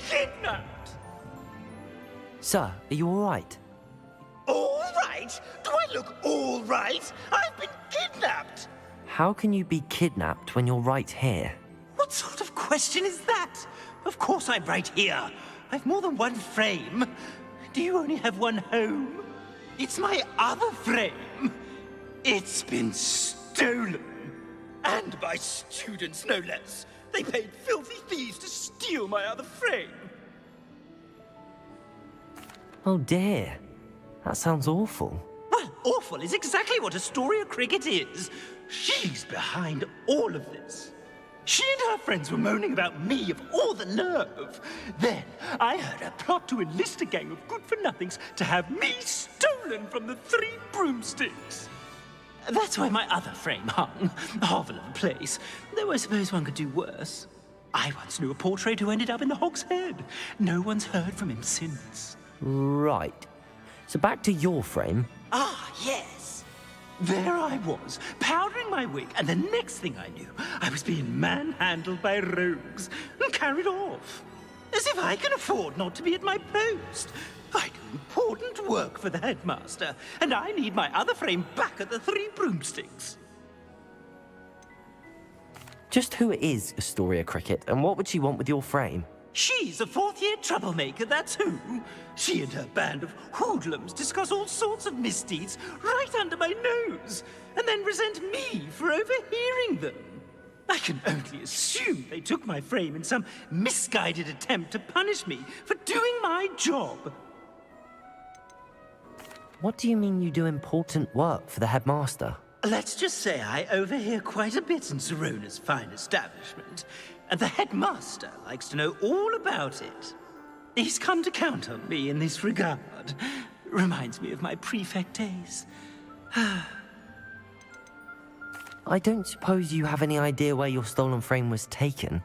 kidnapped! Sir, are you all right? All right? Do I look all right? I've been kidnapped! How can you be kidnapped when you're right here? What sort of question is that? Of course I'm right here. I've more than one frame. Do you only have one home? It's my other frame. It's been stolen. And by students, no less. They paid filthy thieves to steal my other frame. Oh dear. That sounds awful. Well, awful is exactly what Astoria Cricket is. She's behind all of this. She and her friends were moaning about me of all the nerve. Then I heard her plot to enlist a gang of good-for-nothings to have me stolen from the Three Broomsticks. That's why my other frame hung. A hovel of a place. Though I suppose one could do worse. I once knew a portrait who ended up in the Hog's Head. No one's heard from him since. Right. So back to your frame. Ah, yes. There I was, powdering my wig, and the next thing I knew, I was being manhandled by rogues and carried off. As if I can afford not to be at my post. I do important work for the headmaster, and I need my other frame back at the Three Broomsticks. Just who is Astoria Cricket, and what would she want with your frame? She's a fourth-year troublemaker, that's who. She and her band of hoodlums discuss all sorts of misdeeds right under my nose, and then resent me for overhearing them. I can only assume they took my frame in some misguided attempt to punish me for doing my job. What do you mean you do important work for the headmaster? Let's just say I overhear quite a bit in Zerona's fine establishment, and the headmaster likes to know all about it. He's come to count on me in this regard. Reminds me of my prefect days. I don't suppose you have any idea where your stolen frame was taken.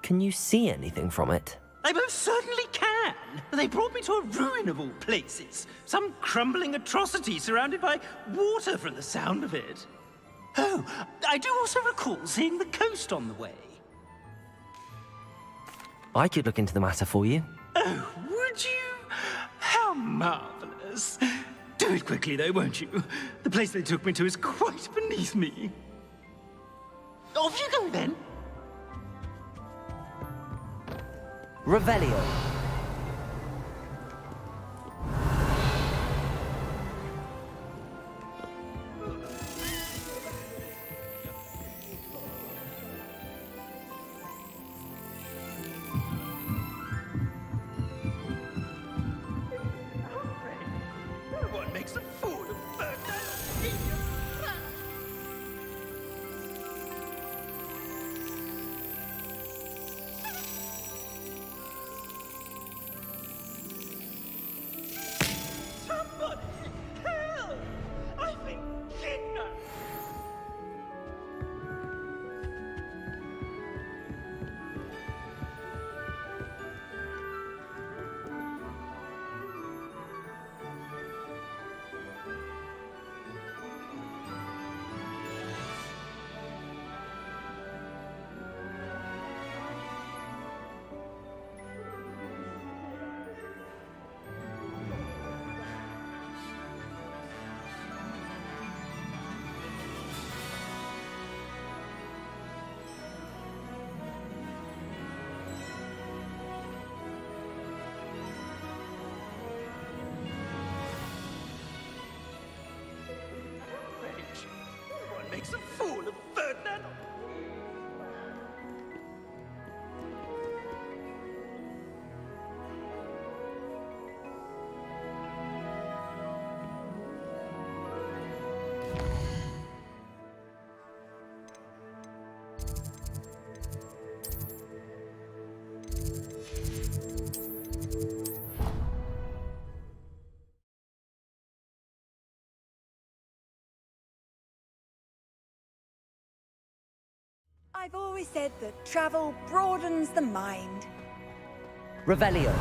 Can you see anything from it? I most certainly can. They brought me to a ruin of all places. Some crumbling atrocity surrounded by water from the sound of it. Oh, I do also recall seeing the coast on the way. I could look into the matter for you. Oh, would you? How marvelous. Do it quickly, though, won't you? The place they took me to is quite beneath me. Off you go, then. Revelio. What makes a fool of Ferdinand? Somebody! Help! I've been kidnapped! What makes a fool of Ferdinand? I've always said that travel broadens the mind. Revelio.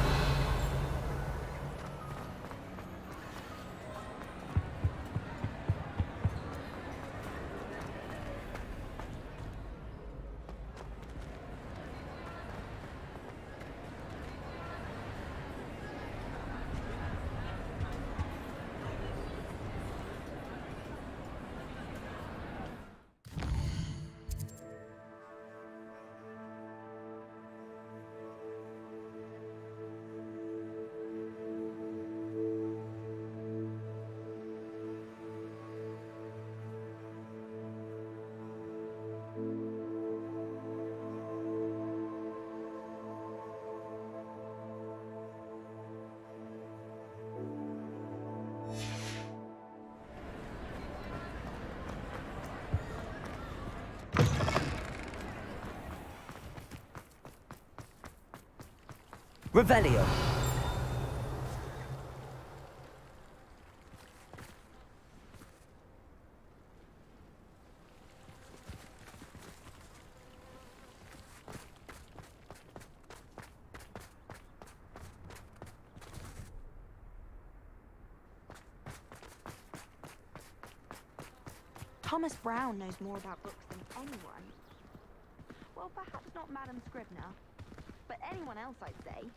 Revelio. Thomas Brown knows more about books than anyone. Well, perhaps not Madam Scribner, but anyone else, I'd say.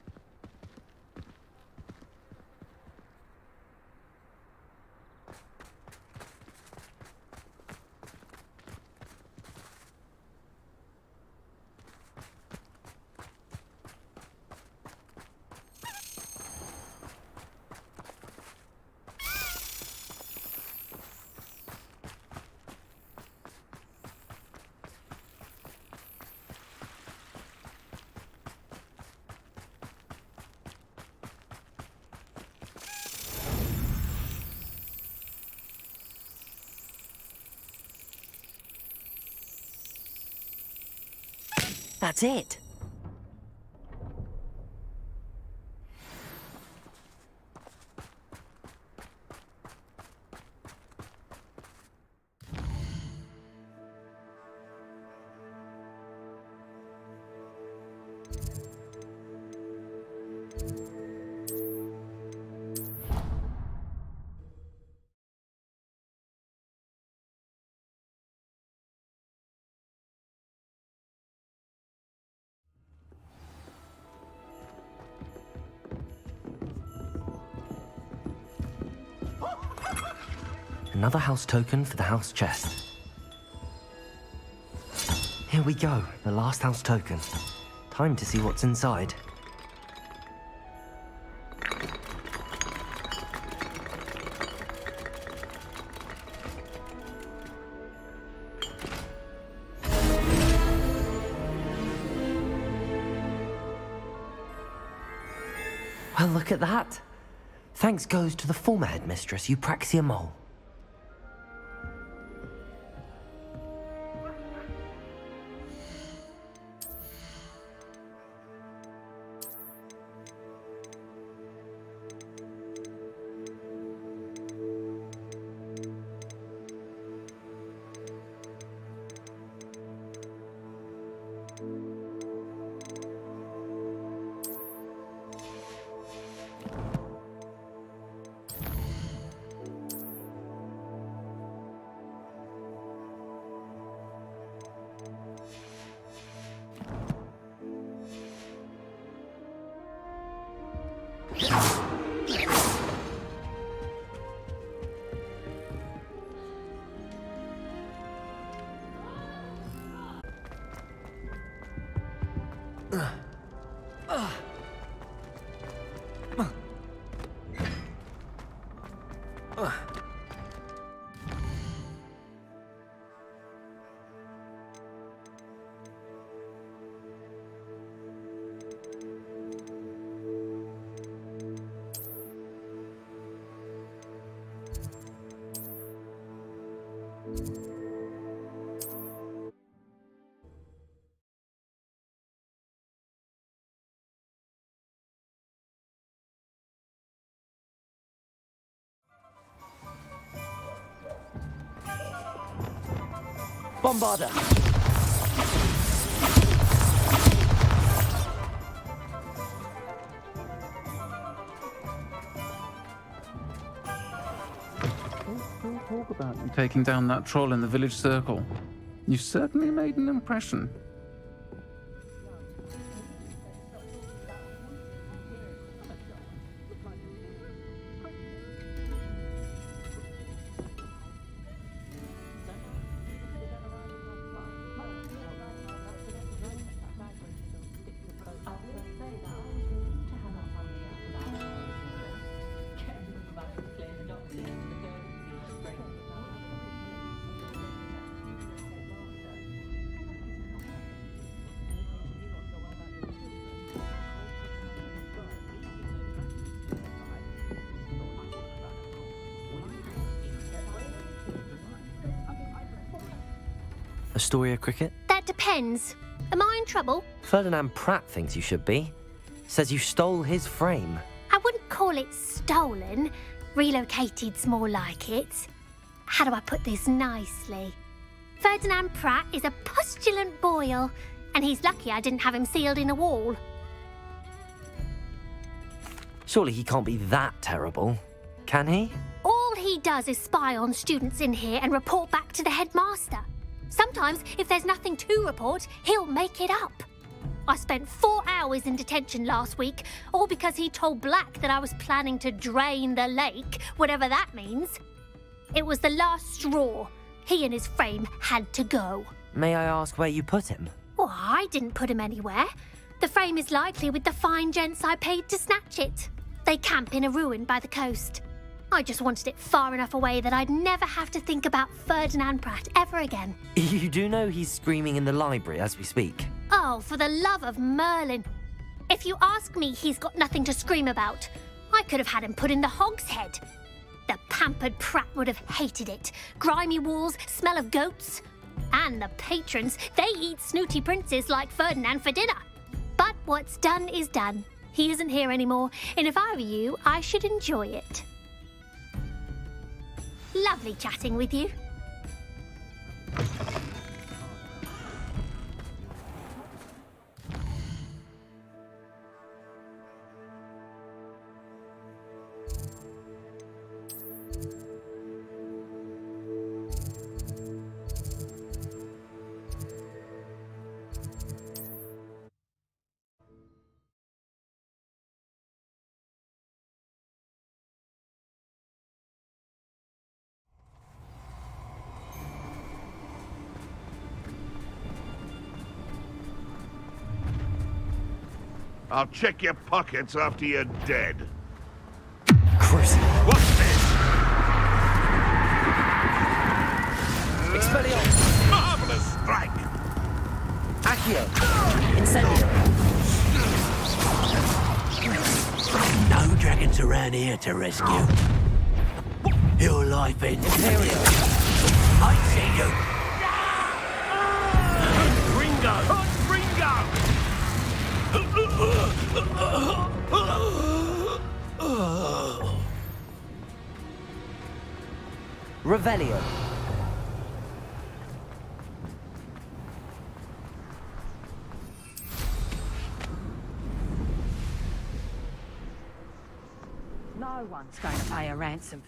That's it. Another house token for the house chest. Here we go, the last house token. Time to see what's inside. Well, look at that. Thanks goes to the former headmistress, Eupraxia Mole. Bombarder! Don't talk about you taking down that troll in the village circle. You certainly made an impression. Astoria Cricket? That depends. Am I in trouble? Ferdinand Pratt thinks you should be. Says you stole his frame. I wouldn't call it stolen. Relocated's more like it. How do I put this nicely? Ferdinand Pratt is a postulant boil, and he's lucky I didn't have him sealed in a wall. Surely he can't be that terrible, can he? All he does is spy on students in here and report back to the headmaster. Sometimes, if there's nothing to report, he'll make it up. I spent 4 hours in detention last week, all because he told Black that I was planning to drain the lake, whatever that means. It was the last straw. He and his frame had to go. May I ask where you put him? Well, I didn't put him anywhere. The frame is likely with the fine gents I paid to snatch it. They camp in a ruin by the coast. I just wanted it far enough away that I'd never have to think about Ferdinand Pratt ever again. You do know he's screaming in the library as we speak. Oh, for the love of Merlin. If you ask me, he's got nothing to scream about. I could have had him put in the hogshead. The pampered Pratt would have hated it. Grimy walls, smell of goats. And the patrons, they eat snooty princes like Ferdinand for dinner. But what's done is done. He isn't here anymore, and if I were you, I should enjoy it. Lovely chatting with you. I'll check your pockets after you're dead. Chris. What's this? Expelliarmus! Marvelous strike! Accio! Incendio! No dragons around here to rescue. Your life ends. Imperio! I see you. Ringo! Ringo! Revelio! No one's going to pay a ransom.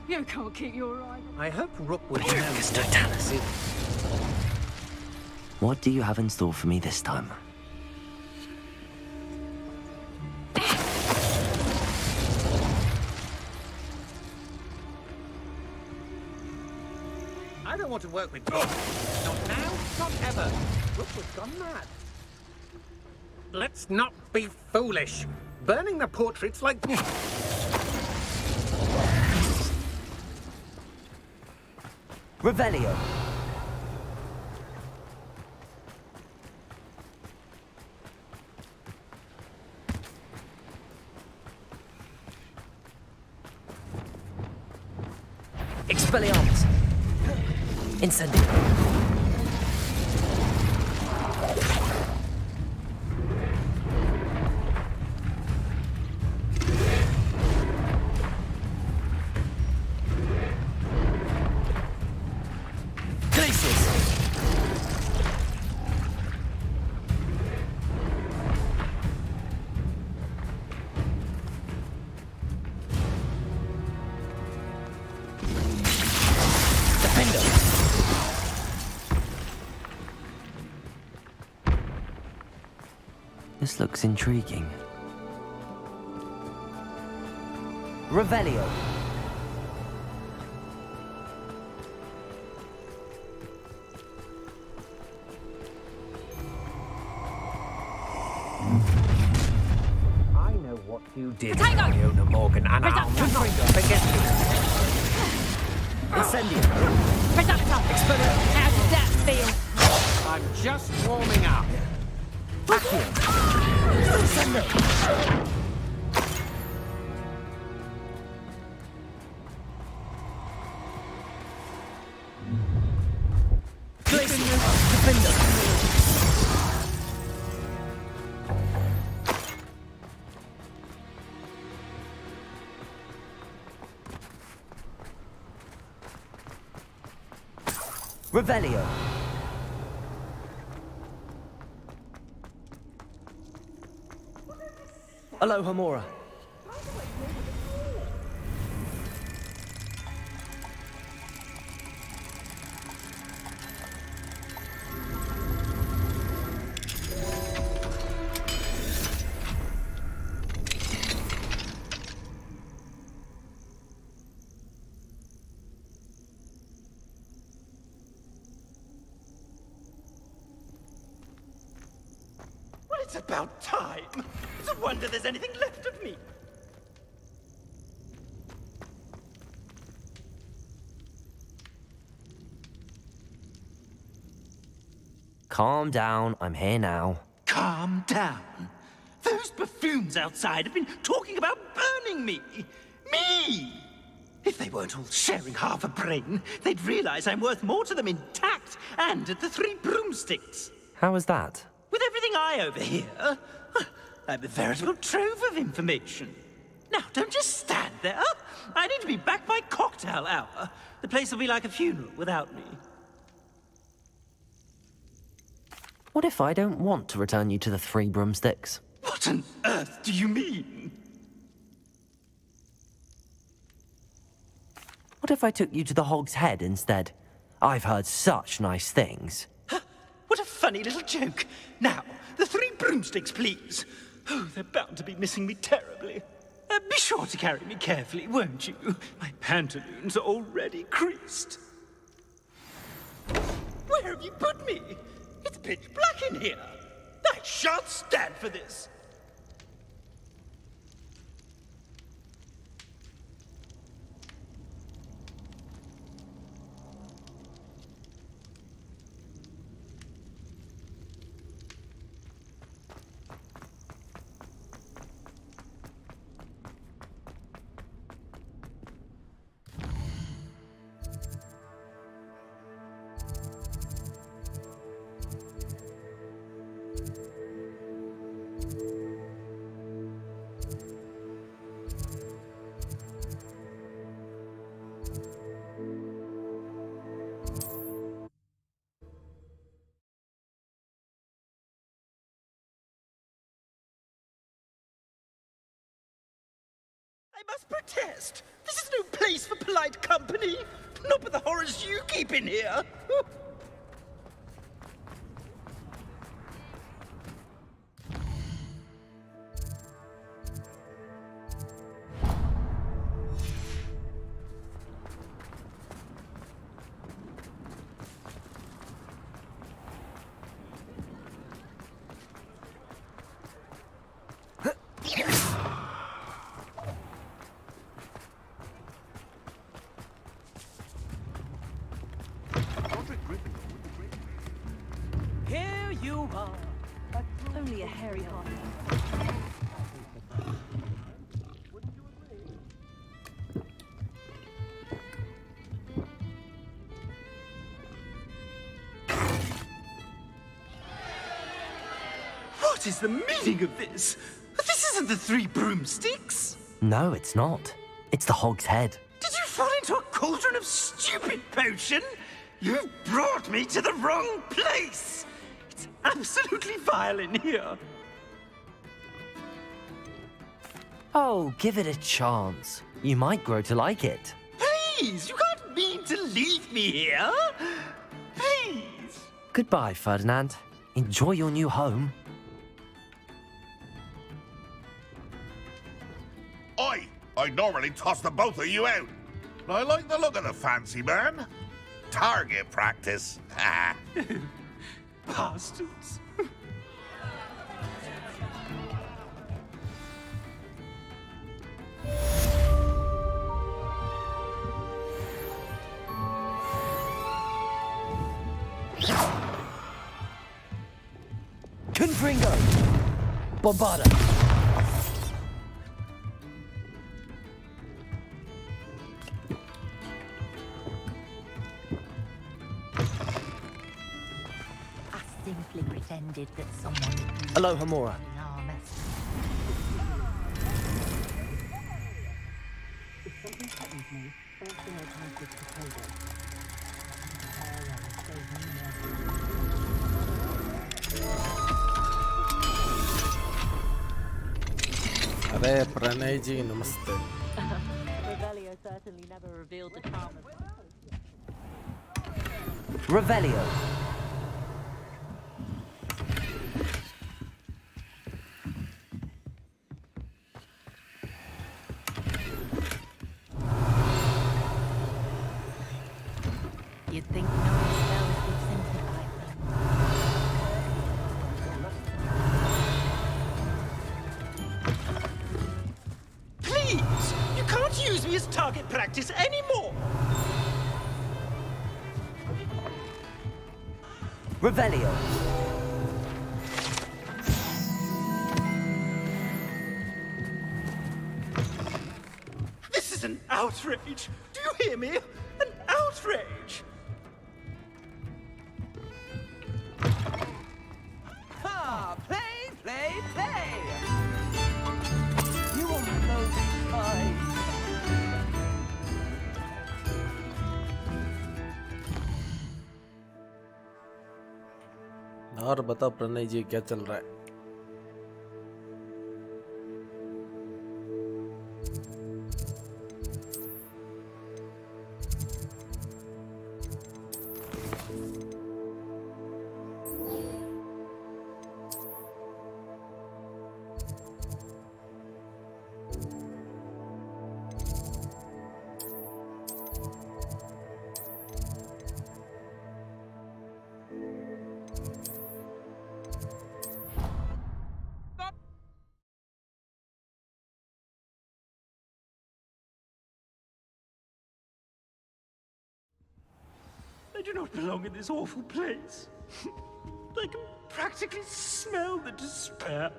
You can't keep your eye. I hope Rookwood knows Totalis. What do you have in store for me this time? I don't want to work with Rook. Not now, not ever. Rookwood's gone mad. Let's not be foolish. Burning the portraits like... Revelio! Expelliarmus! Incendio! This looks intriguing. Revelio! I know what you did, Iona Morgan, and I'll not forget you. Incendio! Expelliarmus! How does that feel? I'm just warming up. Accio! Incendio! Glacius! Revelio. Alohomora. Well, it's about time. It's a wonder there's anything left of me. Calm down, I'm here now. Calm down. Those buffoons outside have been talking about burning me. Me! If they weren't all sharing half a brain, they'd realize I'm worth more to them intact and at the Three Broomsticks. How was that? With everything I overhear, I'm a veritable trove of information. Now, don't just stand there. I need to be back by cocktail hour. The place will be like a funeral without me. What if I don't want to return you to the Three Broomsticks? What on earth do you mean? What if I took you to the Hog's Head instead? I've heard such nice things. What a funny little joke. Now, the Three Broomsticks, please. Oh, they're bound to be missing me terribly. Be sure to carry me carefully, won't you? My pantaloons are already creased. Where have you put me? It's pitch black in here. I shan't stand for this. I must protest. This is no place for polite company. Not with the horrors you keep in here. Here you are. Only a hairy heart. What is the meaning of this? This isn't the Three Broomsticks. No, it's not. It's the Hog's Head. Did you fall into a cauldron of stupid potion? You've brought me to the wrong place. It's absolutely vile in here. Oh, give it a chance. You might grow to like it. Please, you can't mean to leave me here. Please. Goodbye, Ferdinand. Enjoy your new home. I'd normally toss the both of you out. But I like the look of the fancy man. Target practice. Bastards. Confringo! Bombarda! Simply pretended that someone... Alohomora. If something threatens me, first thing I try to propose it. अरे प्रणय जी नमस्ते। Revelio certainly never revealed the charm of... Revelio. You'd think knowing spells would simplify things. Please! You can't use me as target practice anymore! Revelio. This is an outrage! Do you hear me? An outrage! Ah, play, play, play! You will know mine. और बताओ प्रणय जी क्या चल रहा है? I do not belong in this awful place. I can practically smell the despair.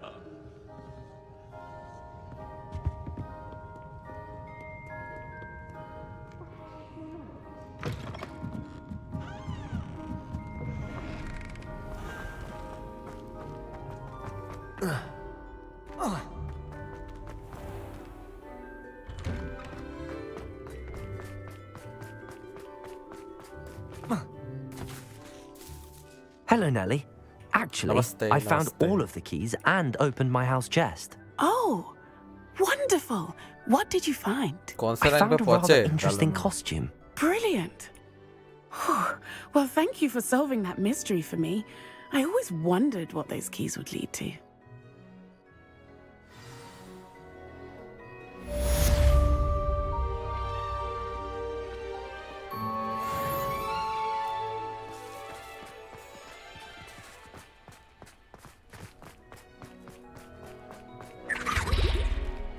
Hello, Nellie. Actually, Namaste, I found namaste. all of the keys and opened my house chest. Oh, wonderful. What did you find? कौन से I रंग found पे a rather पहुंचे? interesting costume. Brilliant. Well, thank you for solving that mystery for me. I always wondered what those keys would lead to.